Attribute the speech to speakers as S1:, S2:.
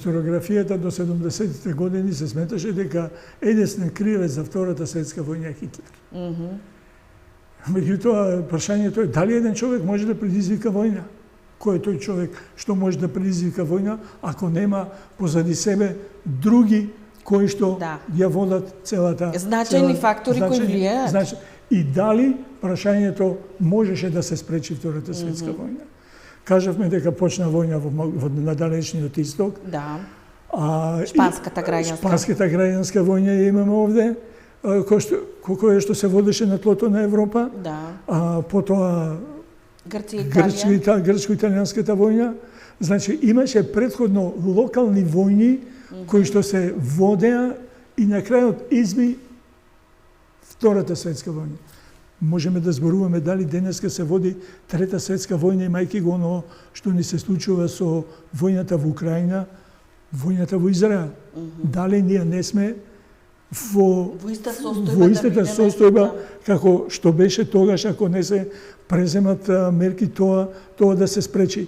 S1: историографијата до 70-тите години се сметаше дека единствен кривец за Втората светска војна е Хитлер. Меѓутоа, прашањето е дали еден човек може да предизвика војна? Кој е тој човек што може да предизвика војна, ако нема позади себе други кои што ја водат целата...
S2: Значајни фактори кои влијаат.
S1: И дали прашањето можеше да се спречи Втората светска војна? Кажавме дека почна војна во надалечниот исток.
S2: Да. Шпанската
S1: граѓанска војна ја имаме овде, која што се водеше на тлото на Европа.
S2: Да.
S1: Потоа
S2: Грчко-италијанската
S1: војна. Значи, имаше претходно локални војни кои што се водеа и на крајот изби Втората светска војна. Можеме да зборуваме дали денеска се води Трета светска војна, имајќи го оно што ни се случува со војната во Украина, војната во Израел. Дали ние не сме во истата состојба како што беше тогаш, ако не се преземат мерки тоа да се спречи.